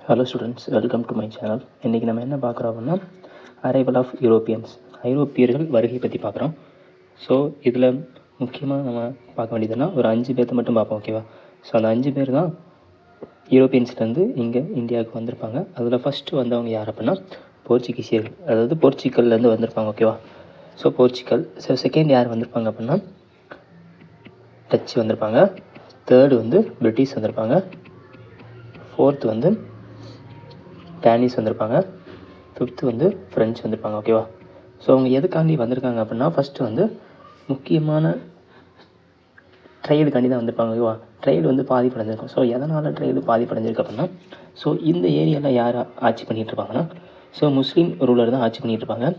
Hello students, welcome to my channel. இன்றைக்கி நம்ம என்ன பார்க்குறோம் அப்படின்னா அரைவல் ஆஃப் யூரோப்பியன்ஸ், ஐரோப்பியர்கள் வருகை பற்றி பார்க்குறோம். ஸோ இதில் முக்கியமாக நம்ம பார்க்க வேண்டியதுன்னா ஒரு 5 பேர்த்த மட்டும் பார்ப்போம், ஓகேவா? ஸோ அந்த 5 பேர் தான் யூரோப்பியன்ஸ்லேருந்து இங்கே இந்தியாவுக்கு வந்திருப்பாங்க. அதில் ஃபஸ்ட்டு வந்தவங்க யார் அப்படின்னா போர்ச்சுகீசியர்கள், அதாவது போர்ச்சுகல்லேருந்து வந்திருப்பாங்க, ஓகேவா? So Portugal. ஸோ செகண்ட் யார் வந்திருப்பாங்க அப்படின்னா டச்சு வந்திருப்பாங்க. தேர்டு வந்து பிரிட்டிஷ் வந்திருப்பாங்க. ஃபோர்த்து வந்து டேனிஸ் வந்திருப்பாங்க. ஃபிஃப்த்து வந்து ஃப்ரெஞ்ச் வந்திருப்பாங்க, ஓகேவா? ஸோ அவங்க எதுக்காண்டி வந்திருக்காங்க அப்படின்னா ஃபஸ்ட்டு வந்து முக்கியமான ட்ரேடுக்காண்டி தான் வந்திருப்பாங்க, ஓகேவா? ட்ரேடு வந்து பாதிப்படைஞ்சிருக்கும். ஸோ எதனால் ட்ரேடு பாதிப்படைஞ்சிருக்கு அப்படின்னா ஸோ இந்த ஏரியாவில் யார் ஆட்சி பண்ணிகிட்ருப்பாங்கன்னா ஸோ முஸ்லீம் ரூலர் தான் ஆட்சி பண்ணிகிட்ருப்பாங்க.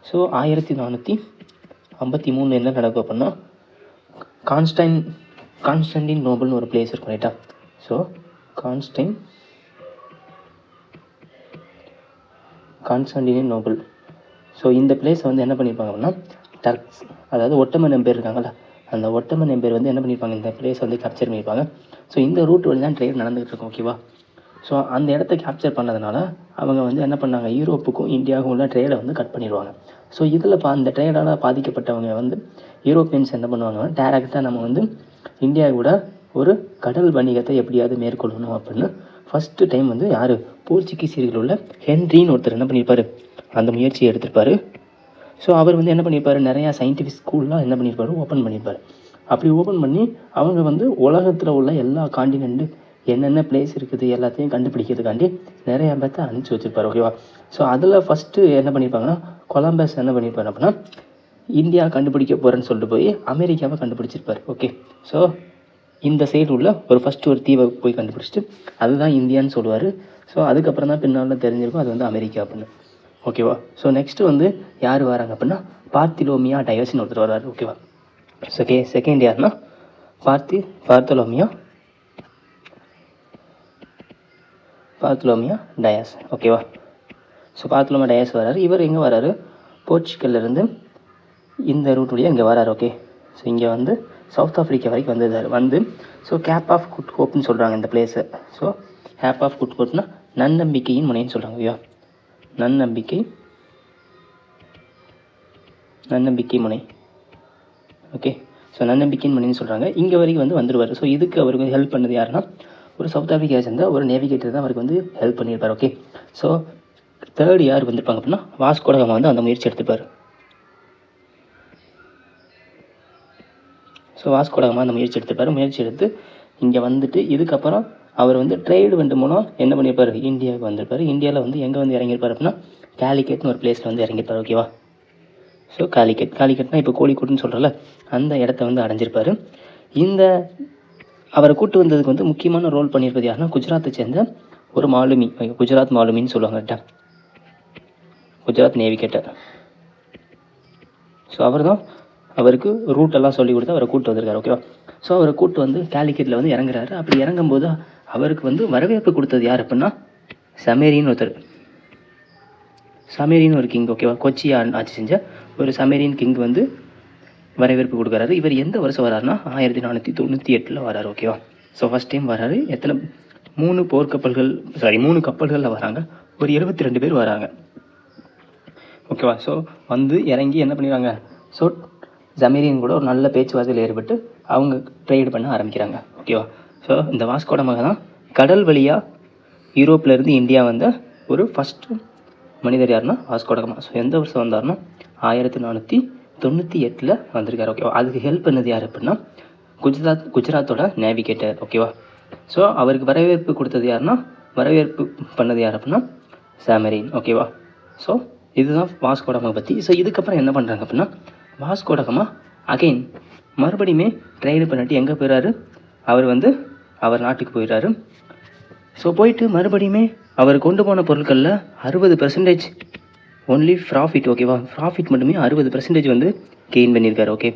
ஸோ 1453 என்ன நடக்கும் அப்படின்னா கான்ஸ்டன்டின் நோபல்னு ஒரு பிளேஸ் இருக்கும், ரைட்டா? So Konstantin Nobel. ஸோ இந்த பிளேஸை வந்து என்ன பண்ணியிருப்பாங்க அப்படின்னா டர்க்ஸ், அதாவது ஒட்டமன் எம்பையர் இருக்காங்கல்ல, அந்த ஒட்டமன் எம்பையர் வந்து என்ன பண்ணியிருப்பாங்க, இந்த பிளேஸ் வந்து கேப்சர் பண்ணியிருப்பாங்க. ஸோ இந்த ரூட் வழி தான் ட்ரேட் நடந்துகிட்டு இருக்கும், ஓகேவா? ஸோ அந்த இடத்த கேப்சர் பண்ணதுனால அவங்க வந்து என்ன பண்ணாங்க, யூரோப்புக்கும் இந்தியாவுக்கும் உள்ள ட்ரேடை வந்து கட் பண்ணிடுவாங்க. ஸோ இதில் அந்த ட்ரேடால் பாதிக்கப்பட்டவங்க வந்து யூரோப்பியன்ஸ் என்ன பண்ணுவாங்கன்னா டேரெக்டாக நம்ம வந்து இந்தியாவோட ஒரு கடல் வணிகத்தை எப்படியாவது மேற்கொள்ளணும் அப்படின்னு ஃபஸ்ட்டு டைம் வந்து யார், போர்ச்சுகீசியர்கள் உள்ள ஹென்ரின்னு ஒருத்தர் என்ன பண்ணியிருப்பார், அந்த முயற்சியை எடுத்திருப்பார். ஸோ அவர் வந்து என்ன பண்ணியிருப்பார், நிறையா சயின்டிஃபிக் ஸ்கூல்லாம் என்ன பண்ணியிருப்பார், ஓப்பன் பண்ணியிருப்பார். அப்படி ஓப்பன் பண்ணி அவங்க வந்து உலகத்தில் உள்ள எல்லா காண்டினென்ட்டு என்னென்ன பிளேஸ் இருக்குது எல்லாத்தையும் கண்டுபிடிக்கிறதுக்காண்டி நிறையா பேர்த்த அனுப்பிச்சி வச்சுருப்பார், ஓகேவா? ஸோ அதில் ஃபஸ்ட்டு என்ன பண்ணியிருப்பாங்கன்னா கொலம்பஸ் என்ன பண்ணியிருப்பார் அப்படின்னா இந்தியா கண்டுபிடிக்க போகிறேன்னு சொல்லிட்டு போய் அமெரிக்காவை கண்டுபிடிச்சிருப்பார், ஓகே? ஸோ இந்த சைடு உள்ள ஃபஸ்ட்டு ஒரு தீவை போய் கண்டுபிடிச்சிட்டு அதுதான் இந்தியான்னு சொல்லுவார். ஸோ அதுக்கப்புறம் தான் பின்னால் தெரிஞ்சிருக்கும் அது வந்து அமெரிக்கா அப்படின்னு, ஓகேவா? ஸோ நெக்ஸ்ட்டு வந்து யார் வராங்க அப்படின்னா பார்த்திலோமியா டயஸ்ன்னு ஒருத்தர் வர்றாரு, ஓகேவா? ஸோ செகண்ட் யாருன்னா பார்த்திலோமியா டயஸ், ஓகேவா? ஸோ பார்த்திலோமியா டயஸ் வராரு. இவர் எங்கே வராரு, போர்ச்சுகல்லேருந்து இந்த ரூட் வழியாக இங்கே வராரு, ஓகே? ஸோ இங்கே வந்து சவுத் ஆஃப்ரிக்கா வரைக்கும் வந்ததார் வந்து ஸோ கேப் ஆஃப் குட் ஹோப்னு சொல்கிறாங்க இந்த பிளேஸை. ஸோ கேப் ஆஃப் குட் ஹோப்னா நன்னம்பிக்கையின் முனைன்னு சொல்கிறாங்க, ஐயா, நன்னம்பிக்கை முனை, ஓகே? ஸோ நன்னம்பிக்கையின் முனைன்னு சொல்கிறாங்க. இங்கே வரைக்கும் வந்து வந்துடுவார். ஸோ இதுக்கு அவருக்கு ஹெல்ப் பண்ணது யாருன்னா ஒரு சவுத் ஆஃப்ரிக்கா சேர்ந்த ஒரு நேவிகேட்டர் தான் அவருக்கு வந்து ஹெல்ப் பண்ணியிருப்பார், ஓகே? ஸோ தேர்டு யார் வந்திருப்பாங்க அப்படின்னா வாஸ்கோ ட காமா வந்து அந்த முயற்சி எடுத்துப்பார். ஸோ வாஸ்கோ ட காமா அந்த முயற்சி எடுத்து இங்கே வந்துட்டு இதுக்கப்புறம் அவர் வந்து ட்ரேடு வண்டு மூலம் என்ன பண்ணியிருப்பார், இந்தியாவுக்கு வந்திருப்பார். இந்தியாவில் வந்து எங்கே வந்து இறங்கியிருப்பார் அப்படின்னா கேலிக்கட்னு ஒரு பிளேஸில் வந்து இறங்கியிருப்பார், ஓகேவா? ஸோ காலிக்கட்னா இப்போ கோழிக்கோட்டுன்னு சொல்கிறல அந்த இடத்த வந்து அடைஞ்சிருப்பார். இந்த அவரை கூட்டு வந்ததுக்கு வந்து முக்கியமான ரோல் பண்ணியிருப்பது யாருன்னா குஜராத்தை சேர்ந்த ஒரு மாலுமி, குஜராத் மாலுமின்னு சொல்லுவாங்க, குஜராத் நேவிகேட்டர். ஸோ அவர் தான் அவருக்கு ரூட்டெல்லாம் சொல்லி கொடுத்து அவரை கூப்பிட்டு வந்திருக்காரு, ஓகேவா? ஸோ அவரை கூப்பிட்டு வந்து கேலிக்கட்டில் வந்து இறங்குறாரு. அப்படி இறங்கும்போது அவருக்கு வந்து வரவேற்பு கொடுத்தது யார் அப்படின்னா சமேரின்னு ஒரு கிங், ஓகேவா? கொச்சி ஆட்சி செஞ்ச ஒரு சமேரியன் கிங் வந்து வரவேற்பு கொடுக்குறாரு. இவர் எந்த வருஷம் வராருன்னா 1498 வராரு, ஓகேவா? ஸோ ஃபஸ்ட் டைம் வராரு. எத்தனை 3 கப்பல்களில் வராங்க. ஒரு 72 பேர் வராங்க, ஓகேவா? ஸோ வந்து இறங்கி என்ன பண்ணிடுறாங்க, ஸோ சமேரியன் கூட ஒரு நல்ல பேச்சுவார்த்தையில் ஏற்பட்டு அவங்க ட்ரேடு பண்ண ஆரம்பிக்கிறாங்க, ஓகேவா? ஸோ இந்த வாஸ்கோ ட காமா தான் கடல் வழியாக யூரோப்லேருந்து இந்தியா வந்த ஒரு ஃபஸ்ட்டு மனிதர் யாருன்னா வாஸ்கோ ட காமா. ஸோ எந்த வருஷம் வந்தார்னா 1498 வந்திருக்காரு, ஓகேவா? அதுக்கு ஹெல்ப் பண்ணது யார் அப்படின்னா குஜராத்தோட நேவிகேட்டர், ஓகேவா? ஸோ அவருக்கு வரவேற்பு பண்ணது யார் அப்படின்னா சமேரியன், ஓகேவா? ஸோ இதுதான் வாஸ்கோ ட காமா பற்றி. ஸோ இதுக்கப்புறம் என்ன பண்ணுறாங்க அப்படின்னா வாஸ்கோ ட காமா அகைன் மறுபடியுமே ட்ரைடு பண்ணிட்டு எங்கே போயிடுறாரு, அவர் வந்து அவர் நாட்டுக்கு போயிடுறாரு. ஸோ போயிட்டு மறுபடியுமே அவர் கொண்டு போன பொருட்களில் 60% ஒன்லி ப்ராஃபிட், ஓகேவா? ப்ராஃபிட் மட்டுமே 60% வந்து கெயின் பண்ணியிருக்காரு, ஓகே?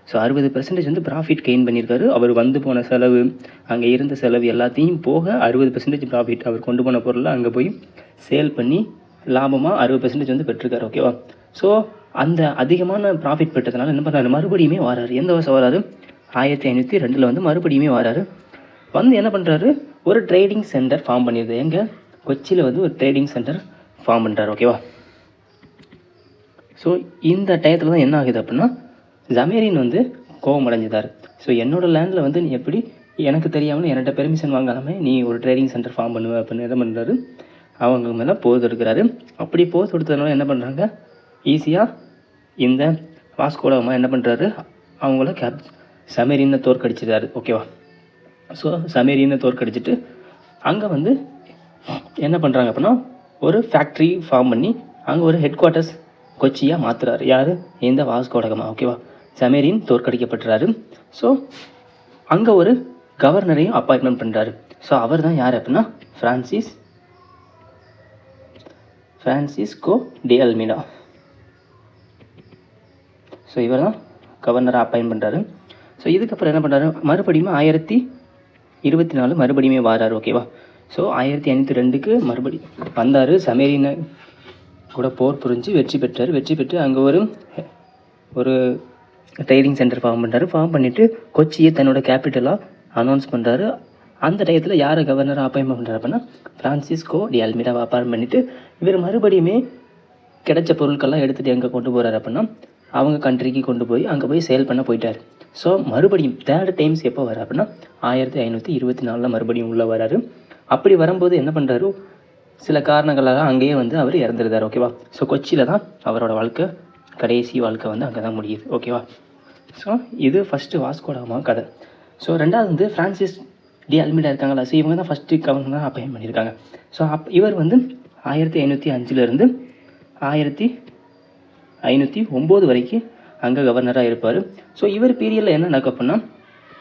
ஸோ 60% வந்து ப்ராஃபிட் கெயின் பண்ணியிருக்காரு. அவர் வந்து போன செலவு, அங்கே இருந்த செலவு எல்லாத்தையும் போக 60% ப்ராஃபிட், அவர் கொண்டு போன பொருளை அங்கே போய் சேல் பண்ணி லாபமாக 60% வந்து பெற்றிருக்காரு, ஓகேவா? ஸோ அந்த அதிகமான ப்ராஃபிட் பெற்றதுனால என்ன பண்ணுறாரு, மறுபடியுமே வராரு. எந்த வருஷம் வராரு, 1502 வந்து மறுபடியுமே வராரு. வந்து என்ன பண்ணுறாரு, ஒரு ட்ரேடிங் சென்டர் ஃபார்ம் பண்ணிடுது. எங்கே, கொச்சியில் வந்து ஒரு ட்ரேடிங் சென்டர் ஃபார்ம் பண்ணுறாரு. ஓகேவா? ஸோ இந்த டயத்தில் தான் என்ன ஆகுது அப்படின்னா ஜமேரின் வந்து கோபம் அடைஞ்சிட்டார். ஸோ என்னோடய லேண்டில் வந்து நீ எப்படி எனக்கு தெரியாமல் என்கிட்ட பெர்மிஷன் வாங்காமல் நீ ஒரு ட்ரேடிங் சென்டர் ஃபார்ம் பண்ணுவேன் அப்படின்னு என்ன பண்ணுறாரு, அவங்க மேலே போர் தொடுக்கிறாரு. அப்படி போர் தொடுத்ததுனால என்ன பண்ணுறாங்க, ஈஸியாக இந்த வாஸ்கோடகாமா என்ன பண்ணுறாரு, அவங்கள சமேரினை தோற்கடிச்சிட்டாரு. ஓகேவா? ஸோ சமேரினை தோற்கடிச்சிட்டு அங்கே வந்து என்ன பண்ணுறாங்க அப்படின்னா ஒரு ஃபேக்ட்ரி ஃபார்ம் பண்ணி அங்கே ஒரு ஹெட் குவார்ட்டர்ஸ் கொச்சியாக மாற்றுறாரு. யார், இந்த வாஸ்கோடகாமா. ஓகேவா? சமேரின் தோற்கடிக்கப்பட்டுறாரு. ஸோ அங்கே ஒரு கவர்னரையும் அப்பாயின்மெண்ட் பண்ணுறாரு. ஸோ அவர் தான் யார் அப்படின்னா ஃப்ரான்சிஸ்கோ டி அல்மீடா. ஸோ இவர் தான் கவர்னரை அப்பாயின்ட் பண்ணுறாரு. ஸோ இதுக்கப்புறம் என்ன பண்ணுறாரு, மறுபடியும் 1024 மறுபடியுமே வாராரு. ஓகேவா? ஸோ 1502க்கு மறுபடியும் வந்தார். சமேரினை கூட போர் புரிஞ்சு வெற்றி பெற்று அங்கே ஒரு ட்ரேடிங் சென்டர் ஃபார்ம் பண்ணுறாரு. ஃபார்ம் பண்ணிவிட்டு கொச்சியை தன்னோட கேபிட்டலாக அனௌன்ஸ் பண்ணுறாரு. அந்த டயத்தில் யாரை கவர்னராக அப்பாயின்மெண்ட் பண்ணுறாரு அப்படின்னா ஃப்ரான்சிஸ்கோ டி அல்மீடாவை அப்பாயின்ட் பண்ணிவிட்டு இவர் மறுபடியுமே கிடைச்ச பொருட்கள்லாம் எடுத்துகிட்டு எங்கே கொண்டு போகிறாரு அப்படின்னா அவங்க கண்ட்ரிக்கு கொண்டு போய் அங்கே போய் சேல் பண்ண போயிட்டார். ஸோ மறுபடியும் தேர்ட் டைம்ஸ் எப்போ வர அப்படின்னா 1524 மறுபடியும் உள்ளே வராரு. அப்படி வரும்போது என்ன பண்ணுறாரு, சில காரணங்களாக அங்கேயே வந்து அவர் இறந்துருந்தார். ஓகேவா? ஸோ கொச்சியில் தான் அவரோட கடைசி வாழ்க்கை வந்து அங்கே தான் முடியுது. ஓகேவா? ஸோ இது ஃபஸ்ட்டு வாஸ்கோடகாமா கதை. ஸோ ரெண்டாவது வந்து ஃப்ரான்சிஸ் டி அல்மீடா இருக்காங்களா, ஸோ இவங்க தான் ஃபஸ்ட்டு கவர்னராக அப்பாயின்ட் பண்ணியிருக்காங்க. ஸோ இவர் வந்து 1505 1509 வரைக்கும் அங்கே கவர்னராக இருப்பார். ஸோ இவர் பீரியடில் என்ன நடக்கும் அப்படின்னா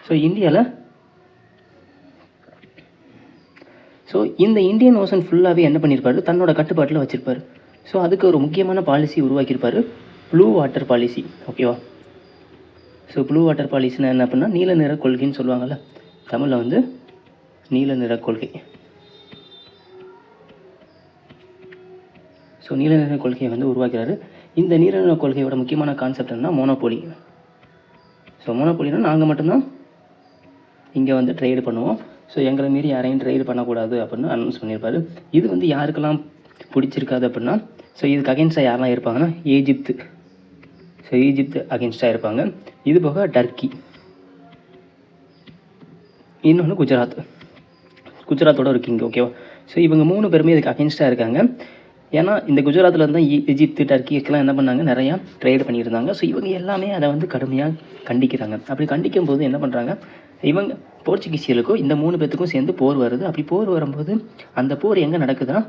ஸோ இந்தியாவில் இந்த இந்தியன் ஓஷன் ஃபுல்லாகவே என்ன பண்ணியிருப்பார், தன்னோட கட்டுப்பாட்டில் வச்சுருப்பார். ஸோ அதுக்கு ஒரு முக்கியமான பாலிசி உருவாக்கியிருப்பார், ப்ளூ வாட்டர் பாலிசி. ஓகேவா? ஸோ ப்ளூ வாட்டர் பாலிசினா என்ன அப்படின்னா நீல நிற கொள்கைன்னு சொல்லுவாங்கள்ல, தமிழில் வந்து நீல நிற கொள்கை. ஸோ நீல நிற கொள்கையை வந்து உருவாக்கிறாரு. இந்த நீல நிற கொள்கையோட முக்கியமான கான்செப்ட் என்னன்னா மோனோபோலி. ஸோ மோனோபோலினா நாங்கள் மட்டும்தான் இங்கே வந்து ட்ரேடு பண்ணுவோம், ஸோ எங்களை மீறி யாரையும் ட்ரேடு பண்ணக்கூடாது அப்படின்னு அனௌன்ஸ் பண்ணியிருப்பார். இது வந்து யாருக்கெல்லாம் பிடிச்சிருக்காது அப்படின்னா ஸோ இதுக்கு அகென்ஸ்டாக யாரெல்லாம் இருப்பாங்கன்னா ஈஜிப்து. ஸோ ஈஜிப்து அகென்ஸ்டாக இருப்பாங்க. இது போக டர்க்கி, இன்னொன்று குஜராத்தோட ஒரு கிங். ஓகேவா? ஸோ இவங்க 3 பேருமே இதுக்கு அகென்ஸ்டாக இருக்காங்க. ஏன்னா இந்த குஜராத்தில் இருந்தால் எஜிப்து டர்க்கிக்கெல்லாம் என்ன பண்ணாங்க, நிறையா ட்ரேடு பண்ணியிருந்தாங்க. ஸோ இவங்க எல்லாமே அதை வந்து கடுமையாக கண்டிக்கிறாங்க. அப்படி கண்டிக்கும் போது என்ன பண்ணுறாங்க, இவங்க போர்ச்சுகீசியலுக்கும் இந்த 3 பேர்த்துக்கும் சேர்ந்து போர் வருது. அப்படி போர் வரும்போது அந்த போர் எங்கே நடக்குதுன்னா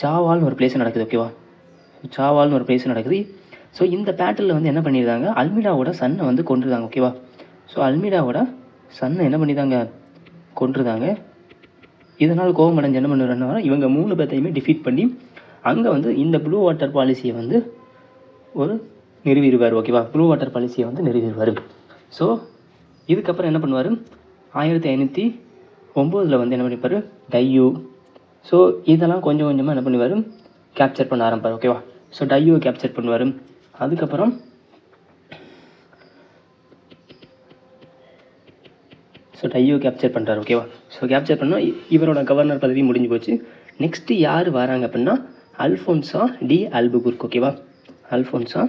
சாவால்னு ஒரு பிளேஸ் நடக்குது. ஓகேவா? சாவால்னு ஒரு பிளேஸ் நடக்குது. ஸோ இந்த பேட்டிலில் வந்து என்ன பண்ணியிருந்தாங்க, அல்மீடாவோட சன்னை வந்து கொன்றுதாங்க. ஓகேவா? ஸோ அல்மீடாவோட சன்னை என்ன பண்ணியிருந்தாங்க, கொன்றுதாங்க. இதனால் கோபம் அடைஞ்சு என்ன பண்ணுறாங்கன்னா இவங்க 3 பேர்த்தையுமே டிஃபீட் பண்ணி அங்கே வந்து இந்த ப்ளூ வாட்டர் பாலிசியை வந்து நிறுவிடுவார். ஓகேவா? ப்ளூ வாட்டர் பாலிசியை வந்து நிறுவிடுவார். ஸோ இதுக்கப்புறம் என்ன பண்ணுவார், 1509 வந்து என்ன பண்ணிப்பார், டையூ. ஸோ இதெல்லாம் கொஞ்சம் கொஞ்சமாக என்ன பண்ணுவார், கேப்சர் பண்ண ஆரம்பிப்பார். ஓகேவா? ஸோ டையூவை கேப்சர் பண்ணுவார். அதுக்கப்புறம் டையூவை கேப்சர் பண்ணுறாரு. ஓகேவா? ஸோ கேப்சர் பண்ணால் இவரோட கவர்னர் பதவி முடிஞ்சு போச்சு. நெக்ஸ்ட்டு யார் வராங்க அப்படின்னா அல்ஃபோன்சா டி அல்புகுர்க். ஓகேவா? அல்ஃபோன்சா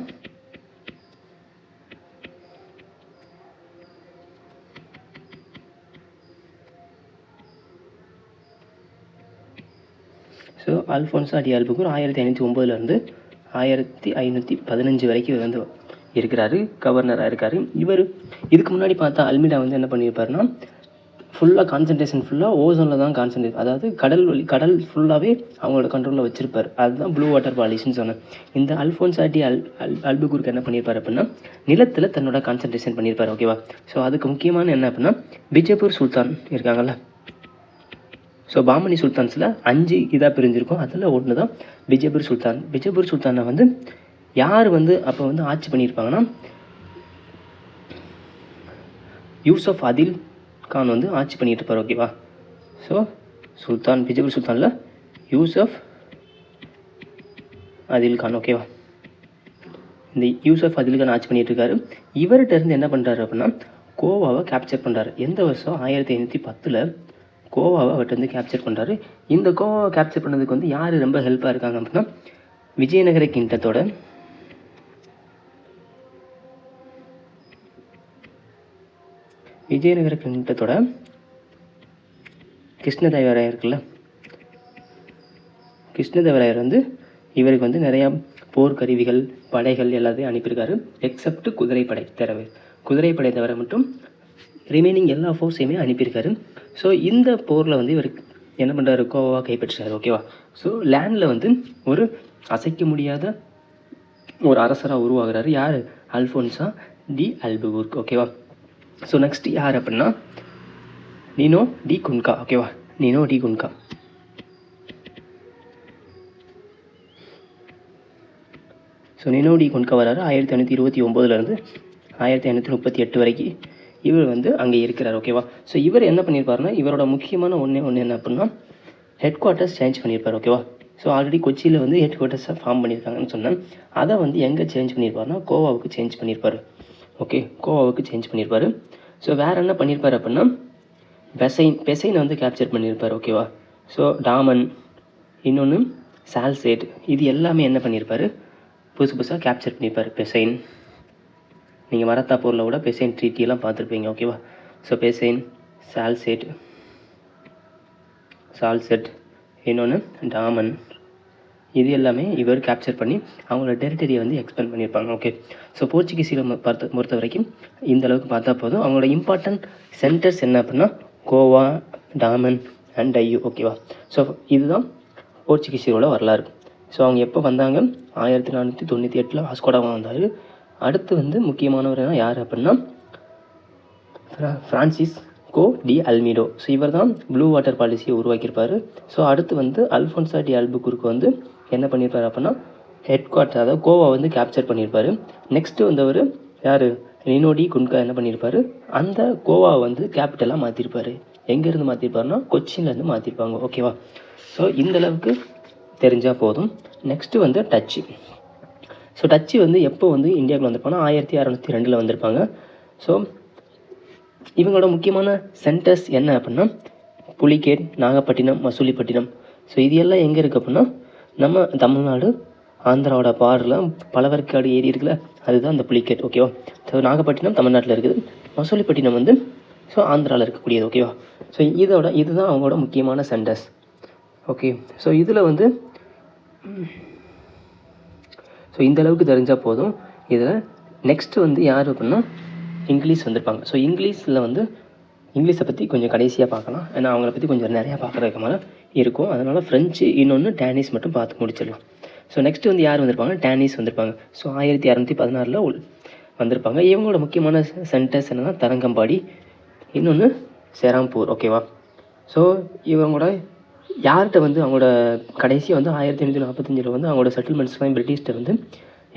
டி அல்புகுர்க் 1509 1515 வரைக்கும் வந்து இருக்கிறாரு, கவர்னராக இருக்கார். இவர் இதுக்கு முன்னாடி பார்த்தா அல்மீடா வந்து என்ன பண்ணியிருப்பாருன்னா ஃபுல்லாக கான்சன்ட்ரேஷன் ஃபுல்லாக ஓசோனில் தான் கான்சன்ட்ரேட், அதாவது கடல் ஃபுல்லாகவே அவங்களோட கண்ட்ரோலில் வச்சுருப்பார். அதுதான் ப்ளூ வாட்டர் பாலிசின்னு சொன்னேன். இந்த அல்ஃபோன்சா டி அல்புகுர்க் என்ன பண்ணியிருப்பார் அப்படின்னா நிலத்தில் தன்னோட கான்சன்ட்ரேஷன் பண்ணியிருப்பார். ஓகேவா? ஸோ அதுக்கு முக்கியமான என்ன அப்படின்னா பிஜப்பூர் சுல்தான் இருக்காங்கல்ல, ஸோ பாமனி சுல்தான்ஸில் 5 இதாக பிரிஞ்சிருக்கும், அதில் ஒன்று தான் பிஜப்பூர் சுல்தான். பிஜப்பூர் சுல்தானை வந்து யார் வந்து அப்போ வந்து ஆட்சி பண்ணியிருப்பாங்கன்னா யூசப் அதில் கான் வந்து ஆட்சி பண்ணிட்டு இருப்பார். ஓகேவா? ஸோ பிஜப்பூர் சுல்தானில் யூசப் அதில் கான். ஓகேவா? இந்த யூசப் அதில் கான் ஆட்சி பண்ணிட்டு இருக்காரு. இவர்கிட்ட இருந்து என்ன பண்ணுறாரு அப்படின்னா கோவாவை கேப்சர் பண்ணுறாரு. எந்த வருஷம் 1510 கோவாவை அவர்கிட்ட வந்து கேப்சர் பண்ணுறாரு. இந்த கோவாவை கேப்சர் பண்ணதுக்கு வந்து யார் ரொம்ப ஹெல்ப்பாக இருக்காங்க அப்படின்னா விஜயநகர கிங்டத்தோட கிருஷ்ணதேவராயர் இருக்குல்ல, கிருஷ்ணதேவராயர் வந்து இவருக்கு வந்து நிறையா போர்க்கருவிகள் படைகள் எல்லாத்தையும் அனுப்பியிருக்காரு. எக்ஸப்ட் குதிரைப்படை தவிர மட்டும் ரிமைனிங் எல்லா ஃபோர்ஸையுமே அனுப்பியிருக்காரு. ஸோ இந்த போரில் வந்து இவர் என்ன பண்ணுறாரு, கோவா கைப்பற்றுறாரு. ஓகேவா. ஸோ லேண்டில் வந்து ஒரு அசைக்க முடியாத ஒரு அரசராக உருவாகிறாரு. யார்? Afonso de Albuquerque. ஓகேவா. ஸோ நெக்ஸ்ட் யார் அப்படின்னா நினோ டி குன்கா. ஓகேவா. Nuno da Cunha. So Nuno da Cunha வராரு 1529 1538 வரைக்கும் இவர் வந்து அங்கே இருக்கிறார். ஓகேவா. ஸோ இவர் என்ன பண்ணியிருப்பாருன்னா இவரோட முக்கியமான ஒன்று என்ன அப்படின்னா ஹெட் குவார்ட்டர்ஸ் சேஞ்ச் பண்ணியிருப்பார். ஓகேவா. ஸோ ஆல்ரெடி கொச்சியில் வந்து ஹெட் குவார்ட்டர்ஸை ஃபார்ம் பண்ணியிருக்காங்கன்னு சொன்னேன். அதை வந்து எங்கே சேஞ்ச் பண்ணியிருப்பாருன்னா கோவாவுக்கு சேஞ்ச் பண்ணியிருப்பார். ஓகே, கோவாவுக்கு சேஞ்ச் பண்ணியிருப்பார். ஸோ வேறு என்ன பண்ணியிருப்பார் அப்படின்னா பெசைனை வந்து கேப்சர் பண்ணியிருப்பார். ஓகேவா. ஸோ டாமன், இன்னொன்று சால்சேட், இது எல்லாமே என்ன பண்ணியிருப்பார், புதுசாக கேப்சர் பண்ணியிருப்பார். பெசைன், நீங்கள் மராத்தா போரில் கூட பெசைன் ட்ரீட்டியெல்லாம் பார்த்துருப்பீங்க. ஓகேவா. ஸோ பெசைன், சால்செட், இன்னொன்று டாமன், இது எல்லாமே இவர் கேப்சர் பண்ணி அவங்களோட டெரிட்டரியை வந்து எக்ஸ்பேண்ட் பண்ணியிருப்பாங்க. ஓகே. ஸோ போர்ச்சுகீஸில் பொறுத்த வரைக்கும் இந்த அளவுக்கு பார்த்தா போதும். அவங்களோட இம்பார்ட்டன்ட் சென்டர்ஸ் என்ன அப்படின்னா கோவா, டாமன் அண்ட் டையூ. ஓகேவா. ஸோ இதுதான் போர்ச்சுகீஸியரோட வரலாறு. ஸோ அவங்க எப்போ வந்தாங்க, 1498 வாஸ்கோடாமா வந்தார். அடுத்து வந்து முக்கியமானவர் யார் அப்படின்னா ஃப்ரான்சிஸ்கோ டி அல்மிடோ. ஸோ இவர் தான் ப்ளூ வாட்டர் பாலிசியை உருவாக்கியிருப்பார். ஸோ அடுத்து வந்து அல்ஃபோன்சா டி அல்புகுர்க் வந்து என்ன பண்ணியிருப்பார் அப்படின்னா ஹெட் குவார்ட்டர், அதாவது கோவா வந்து கேப்சர் பண்ணியிருப்பார். நெக்ஸ்ட்டு வந்தவர் யார், நினோ டி குன்கா என்ன பண்ணியிருப்பார், அந்த கோவாவை வந்து கேபிட்டலாக மாற்றிருப்பார். எங்கேருந்து மாற்றிருப்பாருன்னா கொச்சின்லேருந்து மாற்றிருப்பாங்க. ஓகேவா. ஸோ இந்தளவுக்கு தெரிஞ்சால் போதும். நெக்ஸ்ட்டு வந்து டச்சு. ஸோ டச்சு வந்து எப்போ வந்து இந்தியாவுக்கு வந்திருப்பாங்கன்னா 1602 வந்திருப்பாங்க. ஸோ இவங்களோட முக்கியமான சென்டர்ஸ் என்ன அப்படின்னா புலிகேட், நாகப்பட்டினம், மசூலிப்பட்டினம். ஸோ இது எல்லாம் எங்கே இருக்குது அப்படின்னா நம்ம தமிழ்நாடு ஆந்திராவோட பார்டரில் பழவர்க்காடு ஏரி இருக்குல்ல, அதுதான் அந்த புலிகேட். ஓகேவா. ஸோ நாகப்பட்டினம் தமிழ்நாட்டில் இருக்குது, மசூலிப்பட்டினம் வந்து ஸோ ஆந்திராவில் இருக்கக்கூடியது. ஓகேவா. ஸோ இதுதான் அவங்களோட முக்கியமான சென்டர்ஸ். ஓகே. ஸோ இதில் வந்து ஸோ இந்த அளவுக்கு தெரிஞ்சால் போதும். இதில் நெக்ஸ்ட்டு வந்து யார் அப்படின்னா இங்கிலீஷ் வந்திருப்பாங்க. ஸோ இங்கிலீஷை பற்றி கொஞ்சம் கடைசியாக பார்க்கலாம், ஏன்னா அவங்கள பற்றி கொஞ்சம் நிறையா பார்க்குறதுக்கு மேலே இருக்கும். அதனால் ஃப்ரெஞ்சு, இன்னொன்று டேனிஸ் மட்டும் பார்த்து முடிச்சிடலாம். ஸோ நெக்ஸ்ட்டு வந்து யார் வந்திருப்பாங்க, டேனிஸ் வந்திருப்பாங்க. ஸோ 1616 வந்திருப்பாங்க. இவங்களோட முக்கியமான சென்டர்ஸ் என்னென்னா தரங்கம்பாடி, இன்னொன்று செராம்பூர். ஓகேவா. ஸோ இவங்களோட யார்கிட்ட வந்து அவங்களோட கடைசியாக வந்து 1845 வந்து அவங்களோட செட்டில்மெண்ட்ஸ்லாம் பிரிட்டிஷ்கிட்ட வந்து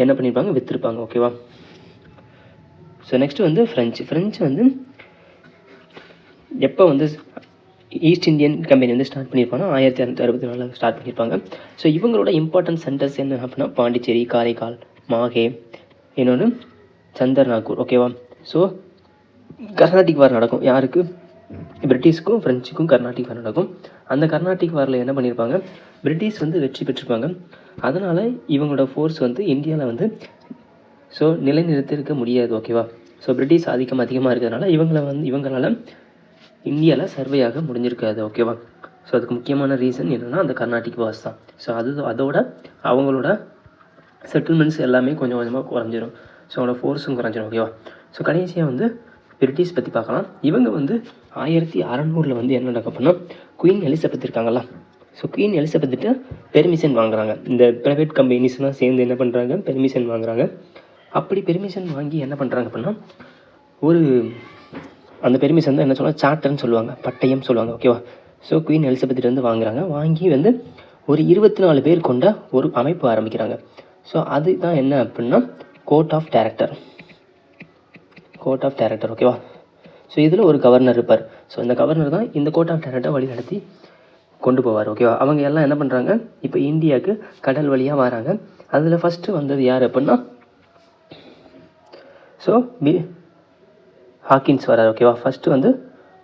என்ன பண்ணியிருப்பாங்க, விற்றுருப்பாங்க. ஓகேவா. ஸோ நெக்ஸ்ட்டு வந்து ஃப்ரெஞ்சு வந்து எப்போ வந்து ஈஸ்ட் இந்தியன் கம்பெனி வந்து ஸ்டார்ட் பண்ணியிருப்பாங்கன்னா 1664 ஸ்டார்ட் பண்ணியிருப்பாங்க. ஸோ இவங்களோட இம்பார்ட்டன்ட் சென்டர்ஸ் என்ன அப்படின்னா பாண்டிச்சேரி, காரைக்கால், மாஹே, இன்னொன்று சந்தர்நாகூர். ஓகேவா. ஸோ கர்நாடிக் வார் நடக்கும். யாருக்கு, பிரிட்டிஷ்க்கும் ஃப்ரெஞ்சுக்கும் கர்நாடிக் வார் நடக்கும். அந்த கர்நாடிக் வாரில் என்ன பண்ணியிருப்பாங்க, பிரிட்டிஷ் வந்து வெற்றி பெற்றிருப்பாங்க. அதனால் இவங்களோட ஃபோர்ஸ் வந்து இந்தியாவில் வந்து ஸோ நிலைநிறுத்திருக்க முடியாது. ஓகேவா. ஸோ பிரிட்டிஷ் அதிகமாக இருக்கிறதுனால இவங்களால் இந்தியாவில் சர்வே ஆக முடிஞ்சிருக்காது. ஓகேவா. ஸோ அதுக்கு முக்கியமான ரீசன் என்னென்னா அந்த கர்நாடிக் வார்ஸ் தான். ஸோ அதோட அவங்களோட செட்டில்மெண்ட்ஸ் எல்லாமே கொஞ்சம் கொஞ்சமாக குறைஞ்சிரும். ஸோ அவங்களோட ஃபோர்ஸும் குறைஞ்சிரும். ஓகேவா. ஸோ கடைசியாக வந்து பிரிட்டிஷ் பற்றி பார்க்கலாம். இவங்க வந்து 1600 வந்து என்ன நடக்கும் அப்படின்னா குயின் எலிசபெத் இருக்காங்களா, ஸோ குயின் எலிசபெத்துட்டு பெர்மிஷன் வாங்குறாங்க. இந்த ப்ரைவேட் கம்பெனிஸ்லாம் சேர்ந்து என்ன பண்ணுறாங்க, பெர்மிஷன் வாங்குறாங்க. அப்படி பெர்மிஷன் வாங்கி என்ன பண்ணுறாங்க அப்படின்னா அந்த பெர்மிஷன் தான் என்ன சொல்லுவாங்க, சார்ட்டர்னு சொல்லுவாங்க, பட்டயம் சொல்லுவாங்க. ஓகேவா. ஸோ குயின் எலிசபெத்திலேருந்து வாங்குறாங்க. வாங்கி வந்து ஒரு 24 பேர் கொண்ட ஒரு அமைப்பு ஆரம்பிக்கிறாங்க. ஸோ அதுதான் என்ன அப்படின்னா கோர்ட் ஆஃப் டைரக்டர். ஓகேவா. ஸோ இதில் ஒரு கவர்னர் இருப்பார். ஸோ இந்த கவர்னர் தான் இந்த கோர்ட் ஆஃப் டைரக்டரை வழி நடத்தி கொண்டு போவார். ஓகேவா. அவங்க எல்லாம் என்ன பண்ணுறாங்க, இப்போ இந்தியாவுக்கு கடல் வழியாக வராங்க. அதில் ஃபஸ்ட்டு வந்தது யார் அப்படின்னா ஸோ ஹாக்கின்ஸ் வராரு. ஓகேவா. ஃபஸ்ட்டு வந்து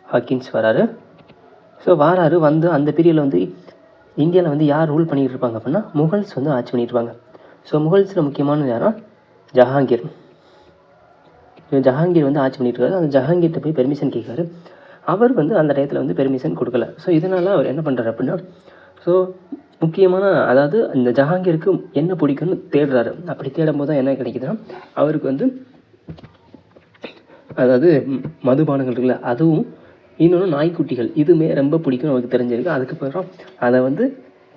ஹாக்கின்ஸ் வராரு. ஸோ வாராரு வந்து அந்த பீரியடில் வந்து இந்தியாவில் வந்து யார் ரூல் பண்ணிகிட்டு இருப்பாங்க அப்படின்னா முகல்ஸ் வந்து ஆட்சி பண்ணிட்டு இருப்பாங்க. ஸோ முகல்ஸில் முக்கியமான யாரா ஜஹாங்கீர். ஜஹாங்கீர் வந்து ஆட்சி பண்ணிட்டு இருக்காரு. அந்த ஜஹாங்கீர்கிட்ட போய் பெர்மிஷன் கேட்காரு. அவர் வந்து அந்த டயத்தில் வந்து பெர்மிஷன் கொடுக்கல. ஸோ இதனால் அவர் என்ன பண்ணுறாரு அப்படின்னா ஸோ முக்கியமான அதாவது இந்த ஜஹாங்கீருக்கு என்ன பிடிக்கும்னு தேடுறாரு. அப்படி தேடும் போது தான் என்ன கிடைக்குதுன்னா அவருக்கு வந்து அதாவது மதுபானங்கள் இருக்குல்ல அதுவும் இன்னொன்று நாய்க்குட்டிகள் இதுவுமே ரொம்ப பிடிக்கும் அவருக்கு தெரிஞ்சிருக்கு. அதுக்கப்புறம் அதை வந்து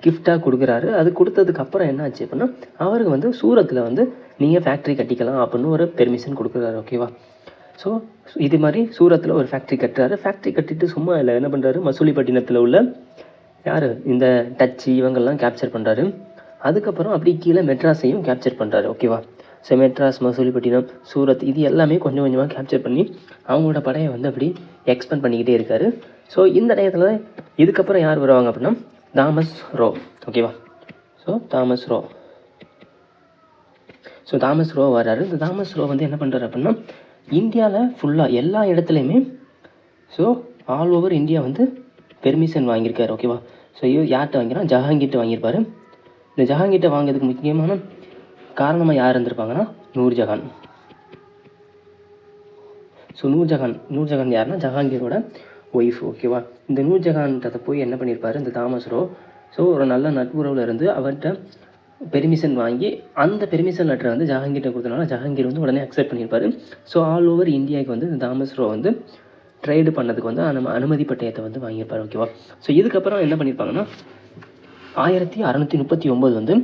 கிஃப்டாக கொடுக்குறாரு. அது கொடுத்ததுக்கப்புறம் என்ன ஆச்சு அப்படின்னா அவருக்கு வந்து சூரத்தில் வந்து நீங்கள் ஃபேக்ட்ரி கட்டிக்கலாம் அப்படின்னு ஒரு பெர்மிஷன் கொடுக்குறாரு. ஓகேவா? ஸோ இது மாதிரி சூரத்தில் ஒரு ஃபேக்ட்ரி கட்டுறாரு. ஃபேக்ட்ரி கட்டிட்டு சும்மா இல்லை என்ன பண்ணுறாரு மசூலிப்பட்டினத்தில் உள்ள யார் இந்த டச்சு இவங்கெல்லாம் கேப்சர் பண்ணுறாரு. அதுக்கப்புறம் அப்படி கீழே மெட்ராஸையும் கேப்சர் பண்ணுறாரு. ஓகேவா? ஸோ மெட்ராஸ், மசூலிப்பட்டினம், சூரத் இது எல்லாமே கொஞ்சம் கொஞ்சமாக கேப்சர் பண்ணி அவங்களோட படையை வந்து அப்படி எக்ஸ்பெண்ட் பண்ணிக்கிட்டே இருக்காரு. ஸோ இந்த டயத்தில் இதுக்கப்புறம் யார் வருவாங்க அப்படின்னா தாமஸ் ரோ. ஓகேவா? ஸோ தாமஸ் ரோ வர்றாரு. இந்த தாமஸ் ரோ வந்து என்ன பண்ணுறாரு அப்படின்னா இந்தியாவில் ஃபுல்லாக எல்லா இடத்துலையுமே ஸோ ஆல் ஓவர் இந்தியா வந்து பெர்மிஷன் வாங்கியிருக்காரு. ஓகேவா? ஸோ யார்கிட்ட வாங்கிறான் ஜஹாங்கீர்கிட்ட வாங்கியிருப்பார். இந்த ஜஹாங்கீர்கிட்ட வாங்கிறதுக்கு முக்கியமான காரணமாக யார் இருந்திருப்பாங்கன்னா நூர்ஜஹான். ஸோ நூர்ஜஹான் யாருன்னா ஜஹாங்கீரோட ஒய்ஃப். ஓகேவா? இந்த நூர்ஜஹான்கிட்ட போய் என்ன பண்ணியிருப்பார் இந்த தாமஸ் ரோ ஸோ ஒரு நல்ல நட்புறவில் இருந்து அவர்கிட்ட பெர்மிஷன் வாங்கி அந்த பெர்மிஷன் லெட்டரை வந்து ஜஹாங்கீர்கிட்ட கொடுத்தனால ஜஹாங்கீர் வந்து உடனே அக்செப்ட் பண்ணியிருப்பார். ஸோ ஆல் ஓவர் இந்தியாவுக்கு வந்து இந்த தாமஸ் ரோ வந்து ட்ரேடு பண்ணதுக்கு வந்து அனுமதி பட்டயத்தை வந்து வாங்கியிருப்பார். ஓகேவா? ஸோ இதுக்கப்புறம் என்ன பண்ணியிருப்பாங்கன்னா 1639 வந்து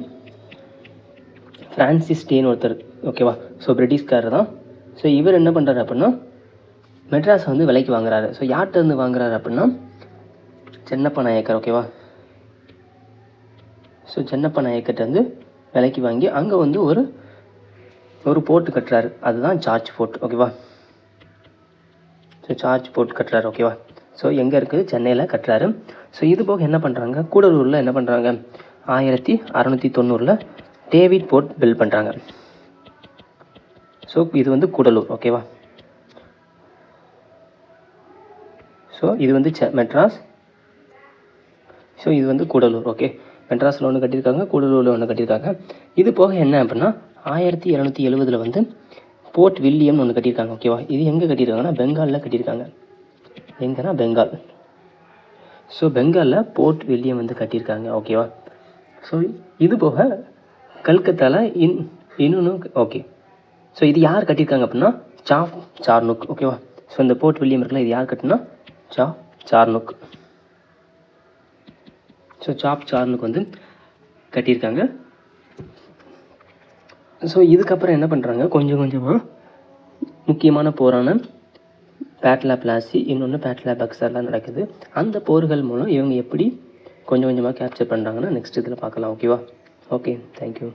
ஃப்ரான்சிஸ் டேன்னு ஒருத்தர். ஓகேவா? ஸோ பிரிட்டிஷ்காரர் தான். ஸோ இவர் என்ன பண்ணுறாரு அப்படின்னா மெட்ராஸை வந்து விலைக்கு வாங்குறாரு. ஸோ யார்கிட்ட இருந்து வாங்குறாரு அப்படின்னா சென்னப்ப நாயக்கர். ஓகேவா? ஸோ சென்னப்ப நாயக்கர்கிட்ட வந்து விலைக்கு வாங்கி அங்கே வந்து ஒரு போர்ட்டு கட்டுறாரு. அதுதான் ஜார்ஜ் ஃபோர்ட். ஓகேவா? ஸோ ஜார்ஜ் ஃபோர்ட் கட்டுறாரு. ஓகேவா? ஸோ எங்கே இருக்குது சென்னையில் கட்டுறாரு. ஸோ இது போக என்ன பண்ணுறாங்க கூடலூரில் என்ன பண்ணுறாங்க 1690 டேவிட் போர்ட் பில்ட் பண்ணுறாங்க. ஸோ இது வந்து கூடலூர். ஓகேவா? ஸோ இது வந்து மெட்ராஸ். ஸோ இது வந்து கூடலூர். ஓகே, மெட்ராஸில் ஒன்று கட்டியிருக்காங்க, கூடலூரில் ஒன்று கட்டியிருக்காங்க. இது போக என்ன அப்படின்னா 1770 வந்து போர்ட் வில்லியம்னு ஒன்று கட்டியிருக்காங்க. ஓகேவா? இது எங்கே கட்டியிருக்காங்கன்னா பெங்காலில் கட்டியிருக்காங்க. எங்கன்னா பெங்கால். ஸோ பெங்காலில் போர்ட் வில்லியம் வந்து கட்டியிருக்காங்க. ஓகேவா? ஸோ இது போக கல்கத்தாவில் இன்னொன்று. ஓகே, ஸோ இது யார் கட்டியிருக்காங்க அப்படின்னா சார்னுக். ஓகேவா? ஸோ இந்த போர்ட் வில்லியம் இருக்குல்ல, இது யார் கட்டினா சார்னுக். ஸோ சார்னுக் வந்து கட்டியிருக்காங்க. ஸோ இதுக்கப்புறம் என்ன பண்ணுறாங்க கொஞ்சம் கொஞ்சமாக முக்கியமான போரான பேட்லா பிளாசி, இன்னொன்று பேட்லா பக்சர்லாம் நடக்குது. அந்த போர்கள் மூலம் இவங்க எப்படி கொஞ்சம் கொஞ்சமாக கேப்சர் பண்ணுறாங்கன்னா நெக்ஸ்ட் இதில் பார்க்கலாம். ஓகேவா? Okay, thank you.